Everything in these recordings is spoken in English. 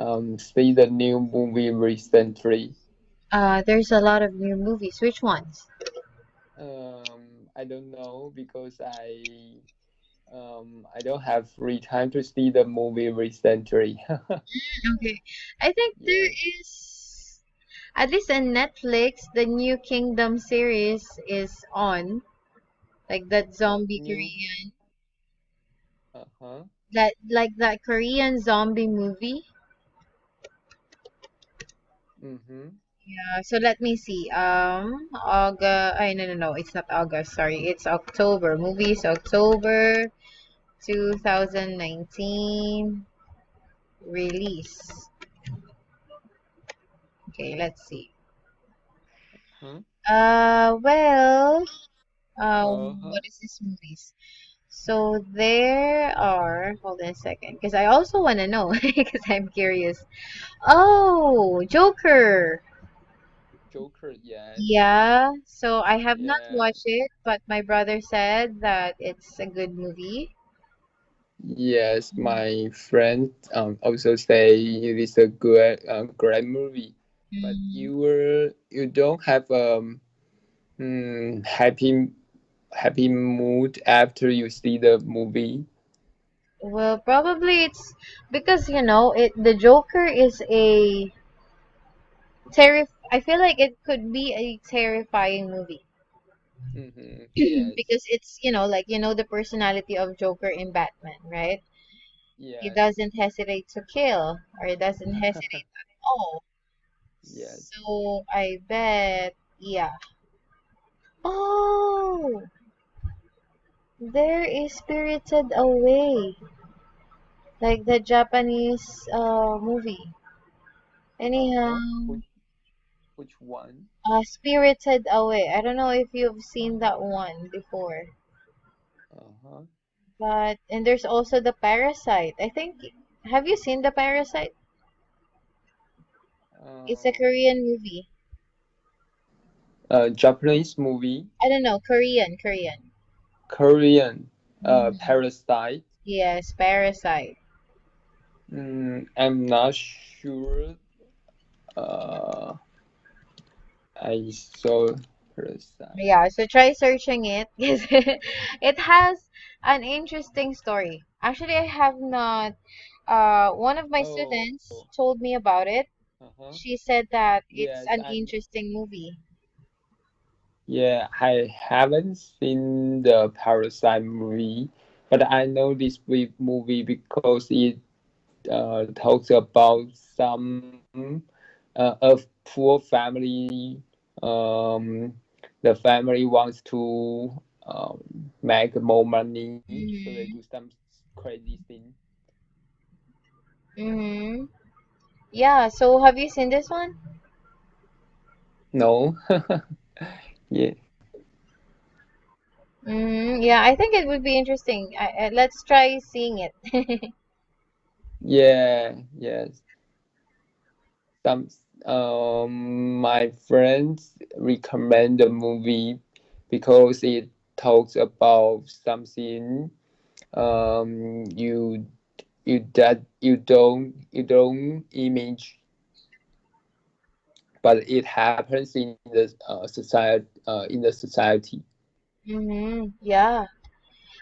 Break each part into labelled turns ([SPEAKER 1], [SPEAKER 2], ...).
[SPEAKER 1] see the new movie recently.
[SPEAKER 2] There's a lot of new movies. Which ones?
[SPEAKER 1] I don't know because I don't have free time to see the movie recently.
[SPEAKER 2] Okay. I think there
[SPEAKER 1] Yes.
[SPEAKER 2] is, at least in Netflix, the new Kingdom series is on. Like that zombie
[SPEAKER 1] New.
[SPEAKER 2] Korean,
[SPEAKER 1] Uh-huh.
[SPEAKER 2] that Korean zombie movie.
[SPEAKER 1] Mm-hmm.
[SPEAKER 2] Yeah, so let me see. August. I no no no. It's not August. Sorry, it's October. Movies October 2019 release. Okay, let's see.
[SPEAKER 1] Huh?
[SPEAKER 2] Well,
[SPEAKER 1] Uh-huh.
[SPEAKER 2] what is this movies? So there are. Hold on a second, because I also want to know because I'm curious. Oh, Joker.
[SPEAKER 1] Joker, yes.
[SPEAKER 2] Yeah, so I have not
[SPEAKER 1] Yeah.
[SPEAKER 2] watched it, but my brother said that it's a good movie.
[SPEAKER 1] Yes, my friend also say it is a good great movie. But
[SPEAKER 2] Mm,
[SPEAKER 1] you don't have happy mood after you see the movie.
[SPEAKER 2] well, probably it's because the Joker is a I feel like it could be a terrifying movie
[SPEAKER 1] Mm-hmm. Yes.
[SPEAKER 2] because it's like the personality of Joker in Batman, right? He
[SPEAKER 1] Yes.
[SPEAKER 2] doesn't hesitate to kill or he doesn't hesitate at all.
[SPEAKER 1] Yes.
[SPEAKER 2] So I bet, yeah. Oh, there is Spirited Away, like the Japanese movie. Anyhow,
[SPEAKER 1] Uh-huh. Which one?
[SPEAKER 2] Spirited Away. I don't know if you've seen that one before,
[SPEAKER 1] Uh-huh.
[SPEAKER 2] but and there's also the Parasite. I think have you seen the Parasite? It's a
[SPEAKER 1] Um,
[SPEAKER 2] Korean movie.
[SPEAKER 1] Japanese movie,
[SPEAKER 2] I don't know, Korean.
[SPEAKER 1] Korean,
[SPEAKER 2] Mhm.
[SPEAKER 1] Parasite.
[SPEAKER 2] Yes, Parasite.
[SPEAKER 1] I'm not sure. Uh, I saw Parasite.
[SPEAKER 2] Yeah, so try searching it because it has an interesting story. Actually, I have not. One of my
[SPEAKER 1] Oh,
[SPEAKER 2] students told me about it.
[SPEAKER 1] uh-huh.
[SPEAKER 2] She said that it's
[SPEAKER 1] Yes,
[SPEAKER 2] an interesting movie.
[SPEAKER 1] yeah, I haven't seen the Parasite movie, but I know this movie because it talks about some a poor family. Um, the family wants to make more money, so they do
[SPEAKER 2] Mm-hmm.
[SPEAKER 1] some crazy thing.
[SPEAKER 2] Mm-hmm. Yeah, so have you seen this one?
[SPEAKER 1] No, yeah,
[SPEAKER 2] Mm-hmm. Yeah, I think it would be interesting. Let's try seeing it.
[SPEAKER 1] yeah, yes. Some my friends recommend the movie because it talks about something you don't image, but it happens in the society.
[SPEAKER 2] Mm-hmm. Yeah,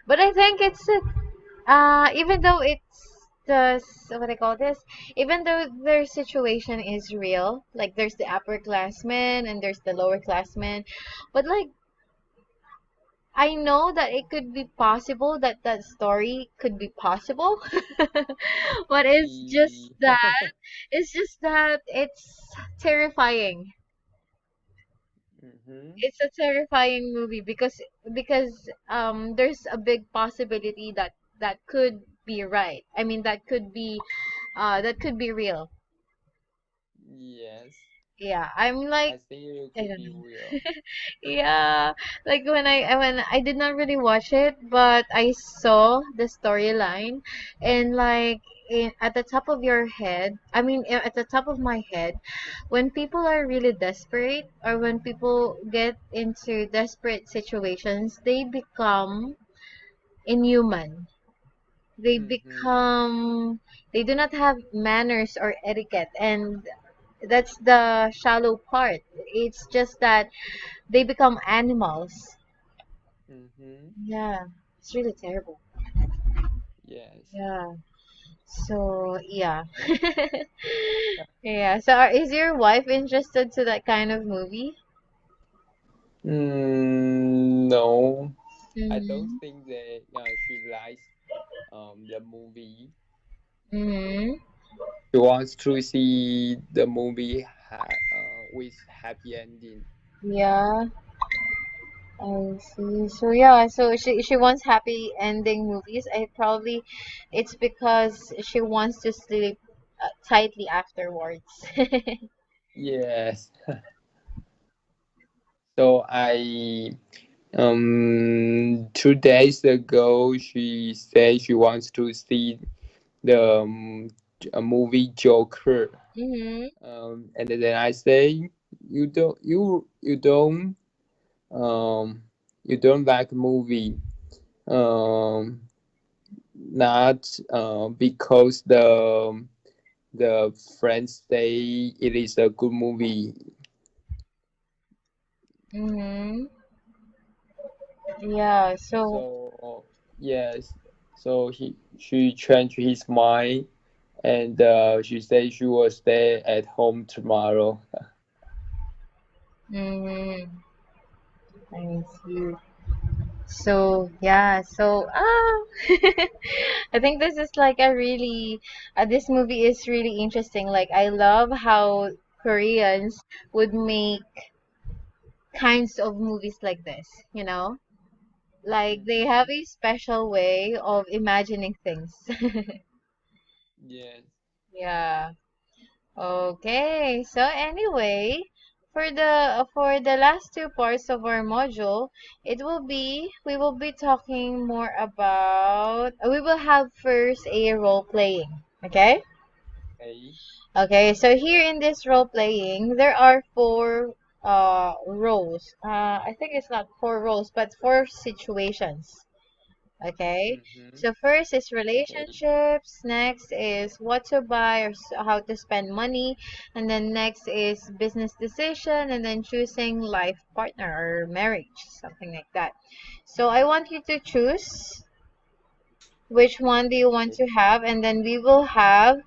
[SPEAKER 2] but I think it's even though it's what I call this, even though their situation is real, like there's the upperclassmen and there's the lower classmen, but like I know that it could be possible that that story could be possible, but
[SPEAKER 1] E-
[SPEAKER 2] it's just that it's terrifying.
[SPEAKER 1] Mhm.
[SPEAKER 2] It's a terrifying movie because there's a big possibility that that could be right. I mean that could be real.
[SPEAKER 1] Yes,
[SPEAKER 2] Yeah, I'm
[SPEAKER 1] I
[SPEAKER 2] like
[SPEAKER 1] think it
[SPEAKER 2] I
[SPEAKER 1] could
[SPEAKER 2] don't
[SPEAKER 1] be
[SPEAKER 2] know.
[SPEAKER 1] real.
[SPEAKER 2] Yeah, like when I did not really watch it, but I saw the storyline and like at the top of your head, I mean at the top of my head, when people are really desperate or when people get into desperate situations, they become inhuman. they
[SPEAKER 1] Mm-hmm.
[SPEAKER 2] become, they do not have manners or etiquette, and that's the shallow part. It's just that they become animals.
[SPEAKER 1] Mm-hmm.
[SPEAKER 2] Yeah, it's really terrible.
[SPEAKER 1] Yes.
[SPEAKER 2] Yeah. So yeah. Yeah. So is your wife interested to that kind of movie?
[SPEAKER 1] No, I don't
[SPEAKER 2] Mm-hmm.
[SPEAKER 1] think that she likes the movie.
[SPEAKER 2] Mm-hmm.
[SPEAKER 1] She wants to see the movie with happy ending.
[SPEAKER 2] Yeah, I see. So yeah, so she wants happy ending movies. I probably it's because she wants to sleep tightly afterwards.
[SPEAKER 1] Yes. So I 2 days ago she said she wants to see the a movie Joker.
[SPEAKER 2] Mm-hmm.
[SPEAKER 1] And then I say um you don't like movie. Um, not because the friends say it is a good movie.
[SPEAKER 2] Mm-hmm. Yeah. So
[SPEAKER 1] So yes, so she changed his mind, and she said she will stay at home tomorrow.
[SPEAKER 2] mm-hmm. I see. So yeah. So I think this is like a really this movie is really interesting. Like I love how Koreans would make kinds of movies like this, you know? Like they have
[SPEAKER 1] Mm-hmm.
[SPEAKER 2] a special way of imagining things.
[SPEAKER 1] Yes.
[SPEAKER 2] Yeah. Okay. So anyway, for the last two parts of our module, it will be we will be talking more about we will have first a role playing. Okay?
[SPEAKER 1] Okay.
[SPEAKER 2] Okay. So here in this role playing, there are four roles. I think it's not four roles, but four situations. Okay.
[SPEAKER 1] Mm-hmm.
[SPEAKER 2] So first is
[SPEAKER 1] Okay.
[SPEAKER 2] relationships, next is what to buy or how to spend money, and then next is business decision, and then choosing life partner or marriage, something like that. So I want you to choose which one do you want
[SPEAKER 1] Okay.
[SPEAKER 2] to have, and then we will have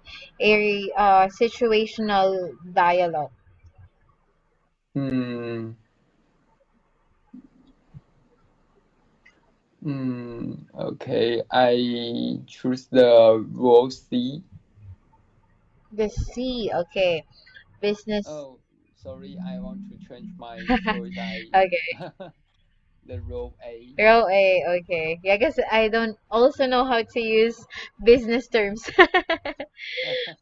[SPEAKER 2] a situational dialogue.
[SPEAKER 1] Hmm. Okay. I choose the role C.
[SPEAKER 2] The C, okay, business.
[SPEAKER 1] Oh, sorry. I want to change my choice. I
[SPEAKER 2] Okay.
[SPEAKER 1] the role A.
[SPEAKER 2] Row A, okay. Yeah, I guess I don't also know how to use business terms.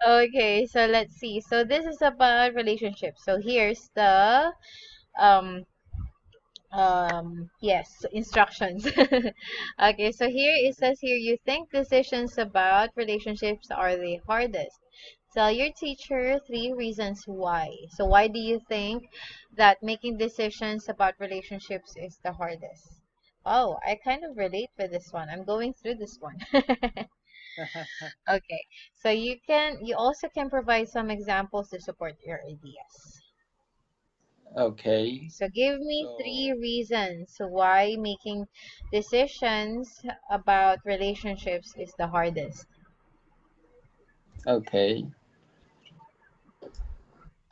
[SPEAKER 2] Okay, so let's see. So this is about relationships. So here's the um yes, instructions. Okay, so here it
[SPEAKER 1] Mhm.
[SPEAKER 2] says here you think decisions about relationships are the hardest. Tell your teacher three reasons why. So why do you think that making decisions about relationships is the hardest? Oh, I kind of relate with this one. I'm going through this one. Okay. So you also can provide some examples to support your ideas.
[SPEAKER 1] Okay.
[SPEAKER 2] So give me three
[SPEAKER 1] So
[SPEAKER 2] reasons why making decisions about relationships is the hardest.
[SPEAKER 1] okay.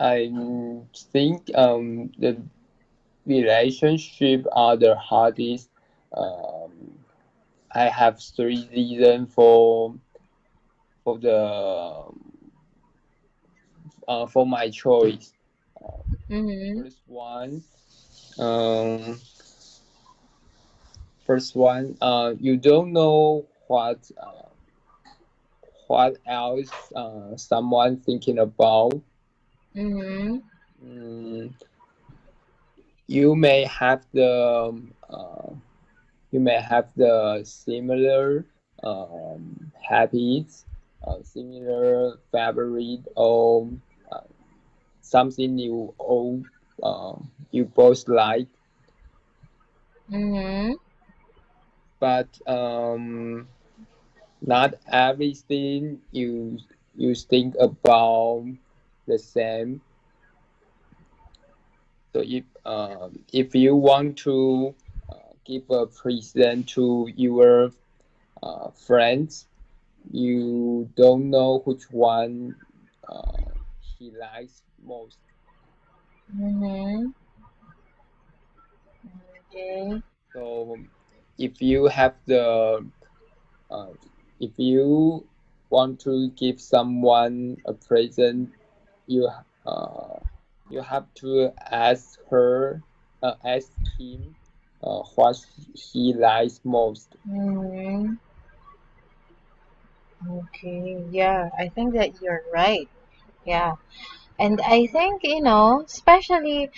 [SPEAKER 1] I think the relationship are the hardest. Um, I have three reasons for my choice. Uh,
[SPEAKER 2] Mm-hmm.
[SPEAKER 1] first one, um, you don't know what else someone thinking about.
[SPEAKER 2] Mm-hmm.
[SPEAKER 1] Mm, you may have the similar habits, similar favorite, or uh, something you both like,
[SPEAKER 2] Mm-hmm.
[SPEAKER 1] but not everything you think about the same. So if you want to give a present to your friends, you don't know which one he likes most.
[SPEAKER 2] Mm-hmm. Okay.
[SPEAKER 1] So if you have uh, if you want to give someone a present, you uh, you have to ask him what he likes most.
[SPEAKER 2] Mm-hmm. Okay. Yeah, I think that you're right. Yeah. And I think, especially,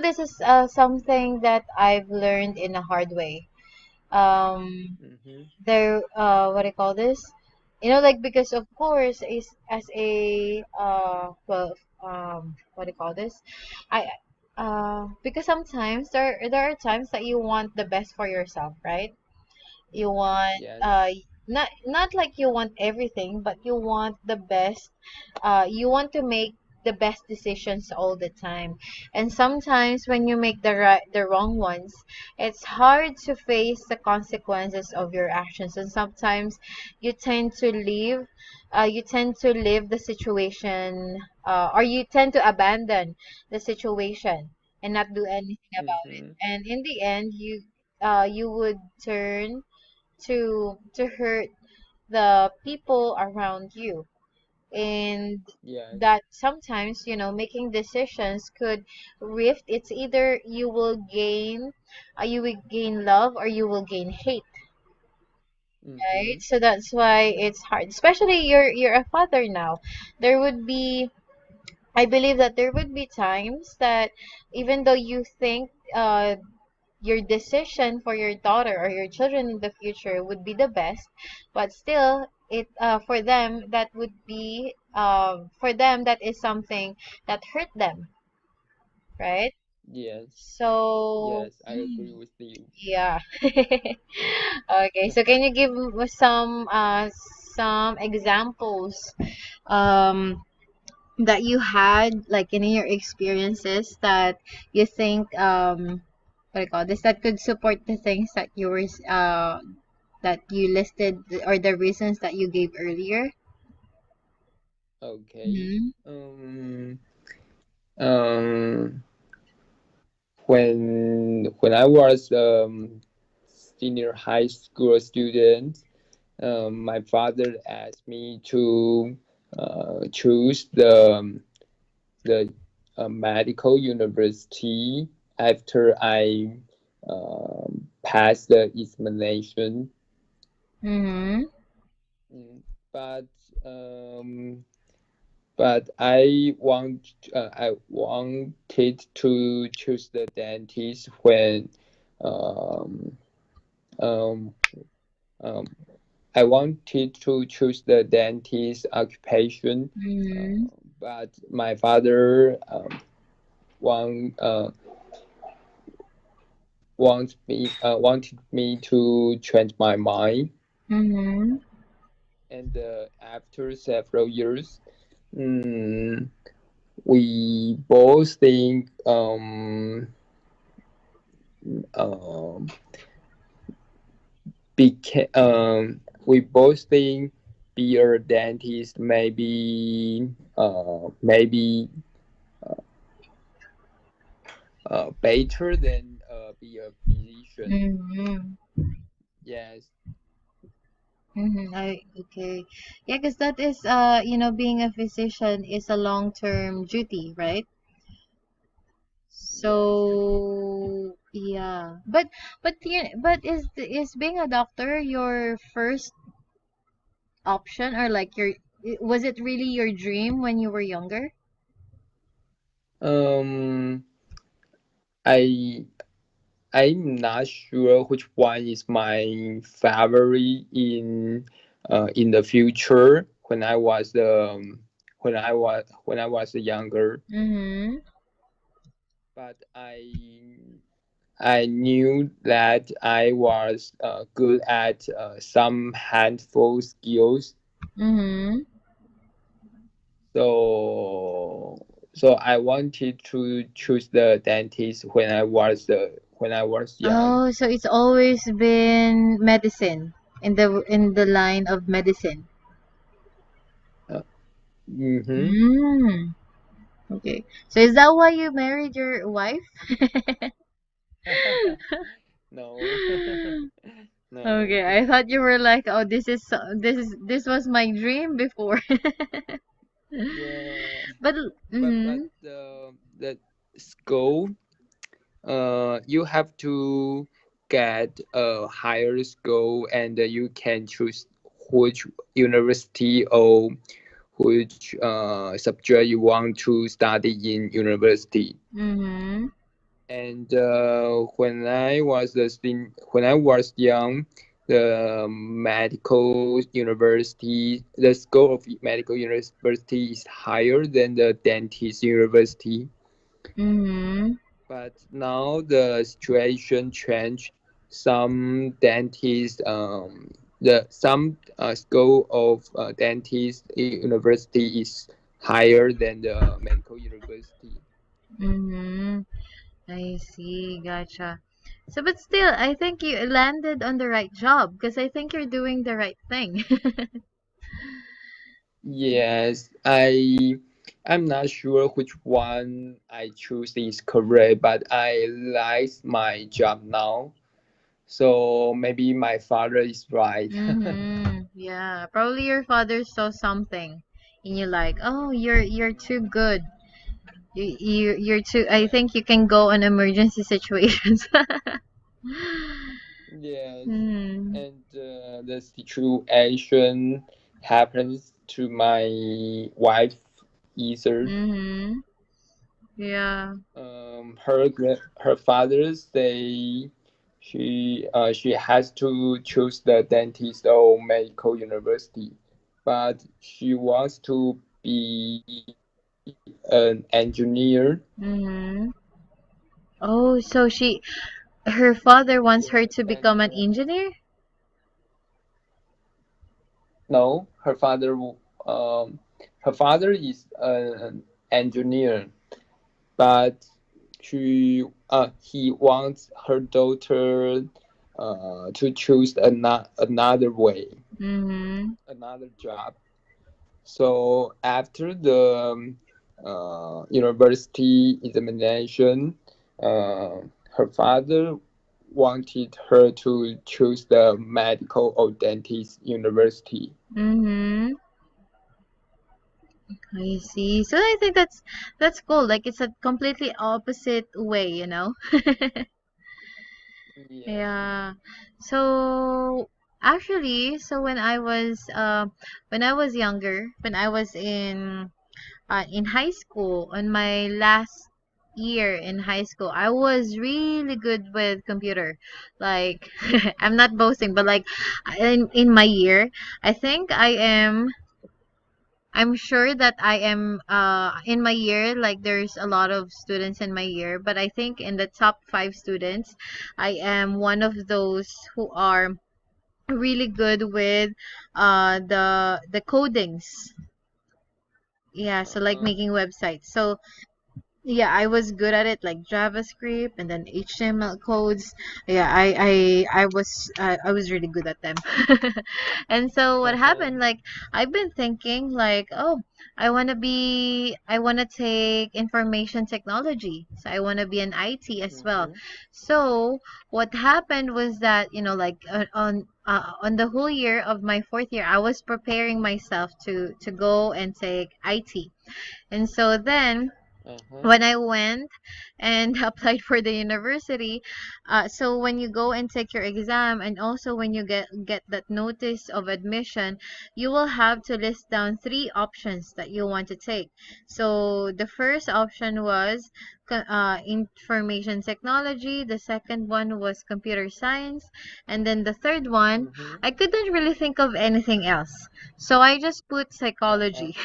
[SPEAKER 2] this is something that I've learned in a hard way. Um,
[SPEAKER 1] Mm-hmm.
[SPEAKER 2] what do you call this? Like, because of course, is as a what do you call this? I because sometimes there are times that you want the best for yourself, right? You want
[SPEAKER 1] Yes.
[SPEAKER 2] not like you want everything, but you want the best. You want to make the best decisions all the time. And sometimes when you make the wrong ones, it's hard to face the consequences of your actions. And sometimes you tend to leave the situation, or you tend to abandon the situation and not do anything about it.
[SPEAKER 1] Mm-hmm.
[SPEAKER 2] And in the end, you would turn to hurt the people around you. And
[SPEAKER 1] Yes.
[SPEAKER 2] that sometimes, making decisions could rift. It's either you will gain love, or you will gain hate, right?
[SPEAKER 1] Mm-hmm.
[SPEAKER 2] So that's why it's hard, especially you're a father now. There would be I believe that there would be times that, even though you think your decision for your daughter or your children in the future would be the best, but still, it for them that is something that hurt them, right?
[SPEAKER 1] Yes.
[SPEAKER 2] So,
[SPEAKER 1] Yes, I agree with you.
[SPEAKER 2] yeah. Okay, so can you give some examples um that you had, like, in your experiences, that you think, what do you call this, that could support the things that you listed, or the reasons that you gave earlier?
[SPEAKER 1] Okay.
[SPEAKER 2] Mm-hmm.
[SPEAKER 1] Um, um, when I was senior high school student, my father asked me to choose the medical university after I passed the examination.
[SPEAKER 2] Mm-hmm.
[SPEAKER 1] Mm, But um, but I wanted to choose the dentist when um, um, um, I wanted to choose the dentist occupation,
[SPEAKER 2] Mm-hmm.
[SPEAKER 1] but my father want, uh, wanted me to change my mind,
[SPEAKER 2] Mm-hmm.
[SPEAKER 1] and after several years, mm, we both think um, we both think be a dentist maybe better than be a physician.
[SPEAKER 2] Mm-hmm.
[SPEAKER 1] Yes,
[SPEAKER 2] Mm-hmm. Okay. Yeah, because that is, being a physician is a long-term duty, right?
[SPEAKER 1] yes.
[SPEAKER 2] So, yeah. But is being a doctor your first option, or like was it really your dream when you were younger?
[SPEAKER 1] Um, I I'm not sure which one is my favorite in the future when I was younger,
[SPEAKER 2] Mm-hmm.
[SPEAKER 1] but I knew that I was good at some handful skills.
[SPEAKER 2] Mm-hmm.
[SPEAKER 1] So I wanted to choose the dentist when I was young.
[SPEAKER 2] Oh, so it's always been medicine in the line of medicine.
[SPEAKER 1] Uh, mm-hmm.
[SPEAKER 2] Mm. Okay. So is that why you married your wife?
[SPEAKER 1] No. No.
[SPEAKER 2] Okay, I thought you were like, oh, this was my dream before.
[SPEAKER 1] Yeah.
[SPEAKER 2] But
[SPEAKER 1] But
[SPEAKER 2] mm-hmm,
[SPEAKER 1] the school, you have to get a higher school, and you can choose which university or which subject you want to study in university.
[SPEAKER 2] mm-hmm,
[SPEAKER 1] And when I was young, the school of medical university is higher than the dentist university.
[SPEAKER 2] mm-hmm,
[SPEAKER 1] But now the situation changed. Some dentists, the some school of dentist university is higher than the medical university.
[SPEAKER 2] mm-hmm. I see, gotcha. So, but still, I think you landed on the right job because I think you're doing the right thing.
[SPEAKER 1] Yes, I'm not sure which one I choose is correct, but I like my job now. So maybe my father is right.
[SPEAKER 2] Mm-hmm. Yeah, probably your father saw something and you like, oh, you're too good. You're too. I think you can go on emergency situations.
[SPEAKER 1] Yes,
[SPEAKER 2] Mm-hmm.
[SPEAKER 1] and the situation happens to my wife either.
[SPEAKER 2] Mm-hmm. Yeah.
[SPEAKER 1] Her father say she has to choose the dentist or medical university, but she wants to be an engineer.
[SPEAKER 2] Mm-hmm. Oh, so her father wants her
[SPEAKER 1] Yes,
[SPEAKER 2] to
[SPEAKER 1] and
[SPEAKER 2] become an engineer?
[SPEAKER 1] no, um her father is an engineer, but he wants her daughter to choose another way,
[SPEAKER 2] Mm-hmm.
[SPEAKER 1] another job. So after the university examination, her father wanted her to choose the medical or dentist university.
[SPEAKER 2] Mm-hmm. I see. So I think that's cool. Like it's a completely opposite way, you know?
[SPEAKER 1] Yes.
[SPEAKER 2] Yeah. So actually, so when I was younger, when I was in high school, on my last year in high school, I was really good with computer. Like I'm not boasting, but like in my year, I think I'm sure that I am in my year, like there's a lot of students in my year, but I think in the top 5 students, I am one of those who are really good with the codings. Yeah, so like
[SPEAKER 1] Uh-huh.
[SPEAKER 2] making websites. So yeah, I was good at it, like JavaScript and then HTML codes. Yeah, I was really good at them. And so what
[SPEAKER 1] Uh-huh.
[SPEAKER 2] happened, like I've been thinking like, oh, I want to take information technology. So I want to be an IT as well.
[SPEAKER 1] Mm-hmm.
[SPEAKER 2] So what happened was that, like on the whole year of my fourth year, I was preparing myself to go and take IT. And so then
[SPEAKER 1] Uh-huh.
[SPEAKER 2] when I went and applied for the university, so when you go and take your exam, and also when you get that notice of admission, you will have to list down 3 options that you want to take. So the first option was information technology. The second one was computer science, and then the third one,
[SPEAKER 1] Mm-hmm.
[SPEAKER 2] I couldn't really think of anything else, so I just put
[SPEAKER 1] Uh-huh.
[SPEAKER 2] psychology.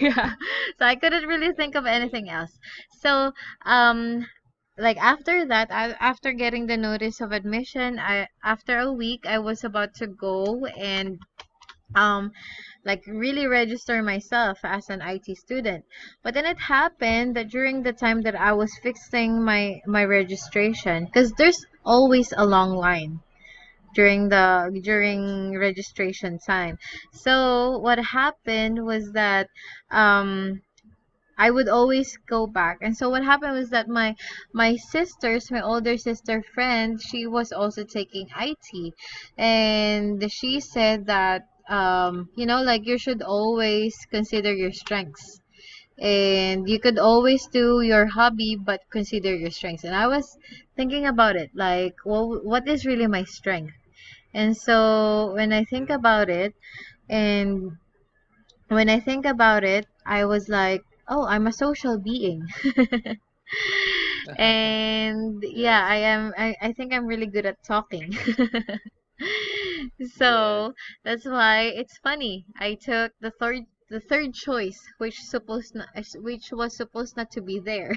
[SPEAKER 2] Yeah. So I couldn't really think of
[SPEAKER 1] Okay.
[SPEAKER 2] anything else. So um like after that, after getting the notice of admission, I after a week I was about to go and um like really register myself as an IT student. But then it happened that during the time that I was fixing my registration, because there's always a long line
[SPEAKER 1] Yes.
[SPEAKER 2] during registration time. So what happened was that um I would always go back. And so what happened was that my older sister friend, she was also taking IT. And she said that like you should always consider your strengths. And you could always do your hobby but consider your strengths. And I was thinking about it, like, well, what is really my strength? And so and when I think about it, I was like, oh, I'm a social being. And yeah,
[SPEAKER 1] Yes.
[SPEAKER 2] I think I'm really good at talking.
[SPEAKER 1] Yes.
[SPEAKER 2] So that's why it's funny. I took the third choice, which was supposed not to be there.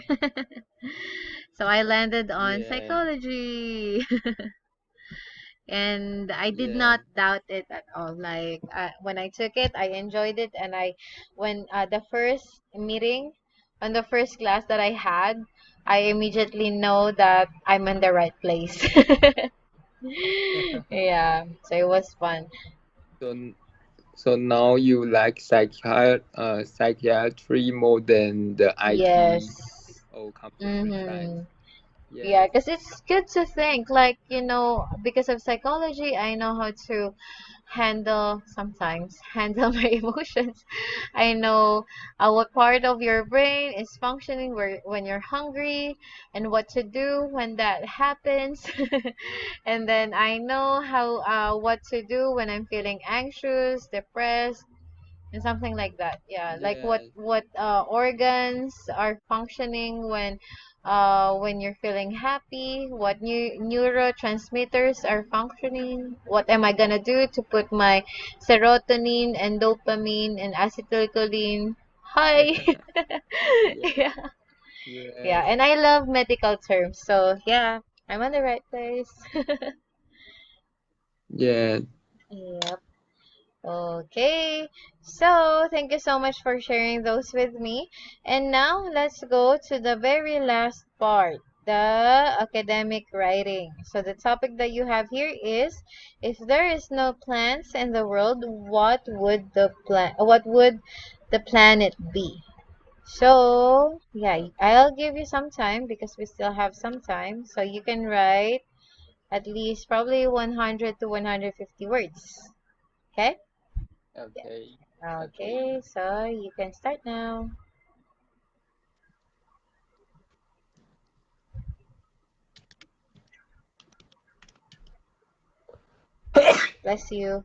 [SPEAKER 2] So I landed on
[SPEAKER 1] Yeah.
[SPEAKER 2] psychology. And I did
[SPEAKER 1] Yeah.
[SPEAKER 2] not doubt it at all. Like when I took it, I enjoyed it, and I when the first meeting, on the first class that I had, I immediately know that I'm in the right place. Yeah, so it was fun.
[SPEAKER 1] So so now you like psychiatry more than the IT
[SPEAKER 2] Yes.
[SPEAKER 1] or computer science.
[SPEAKER 2] Mm-hmm. Yeah,
[SPEAKER 1] Yes.
[SPEAKER 2] because it's good to think, like, because of psychology, I know how to handle my emotions. I know what part of your brain is functioning when you're hungry and what to do when that happens. And then I know how what to do when I'm feeling anxious, depressed, and something like that. Yeah, like
[SPEAKER 1] Yes.
[SPEAKER 2] what organs are functioning when you're feeling happy, what neurotransmitters are functioning, what am I gonna do to put my serotonin and dopamine and acetylcholine high.
[SPEAKER 1] Yeah.
[SPEAKER 2] Yeah. Yeah,
[SPEAKER 1] Yes.
[SPEAKER 2] and I love medical terms, so yeah, I'm on the right place.
[SPEAKER 1] Yeah.
[SPEAKER 2] Yep. Okay, so thank you so much for sharing those with me. And now let's go to the very last part, the academic writing. So the topic that you have here is, if there is no plants in the world, what would the planet be? So, yeah,
[SPEAKER 1] Uh,
[SPEAKER 2] I'll give you some time because we still have some time. So you can write at least probably 100 to 150 words. Okay?
[SPEAKER 1] okay. Okay.
[SPEAKER 2] Okay, so you can start now. Bless you.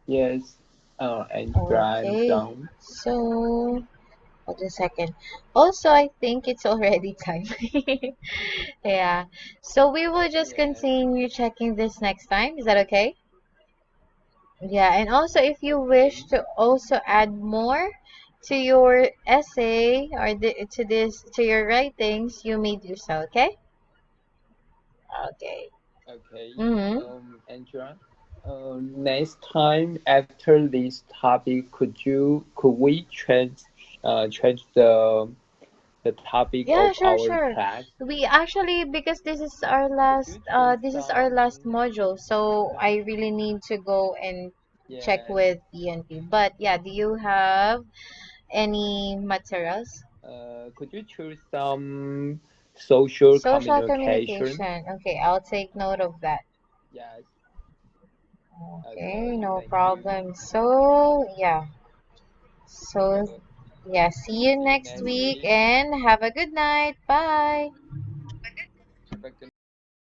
[SPEAKER 1] Yes. And I'm
[SPEAKER 2] Okay,
[SPEAKER 1] done.
[SPEAKER 2] so hold a second. Also, I think it's already time. Yeah. So we will just
[SPEAKER 1] Yes.
[SPEAKER 2] continue checking this next time. Is that okay? Yeah, and also if you wish
[SPEAKER 1] Okay.
[SPEAKER 2] to also add more to your essay or to this to your writings, you may do so, okay? Okay.
[SPEAKER 1] Okay.
[SPEAKER 2] Mm-hmm.
[SPEAKER 1] Angela. Next time after this topic, could we change the topic
[SPEAKER 2] Yeah,
[SPEAKER 1] of
[SPEAKER 2] sure,
[SPEAKER 1] our
[SPEAKER 2] sure.
[SPEAKER 1] class?
[SPEAKER 2] We actually because
[SPEAKER 1] Could you choose
[SPEAKER 2] this is our last
[SPEAKER 1] some?
[SPEAKER 2] module, so I really need to go and check
[SPEAKER 1] Yes.
[SPEAKER 2] with PNP. But yeah, do you have any materials?
[SPEAKER 1] Could you choose some social
[SPEAKER 2] Social
[SPEAKER 1] communication?
[SPEAKER 2] communication. Okay, I'll take note of that.
[SPEAKER 1] Yes.
[SPEAKER 2] Okay,
[SPEAKER 1] Okay.
[SPEAKER 2] no
[SPEAKER 1] Thank you.
[SPEAKER 2] problem. So, yeah. So,
[SPEAKER 1] So
[SPEAKER 2] yeah, see you
[SPEAKER 1] see you
[SPEAKER 2] next
[SPEAKER 1] next
[SPEAKER 2] week
[SPEAKER 1] week.
[SPEAKER 2] and have a good night. Bye.
[SPEAKER 1] Have a good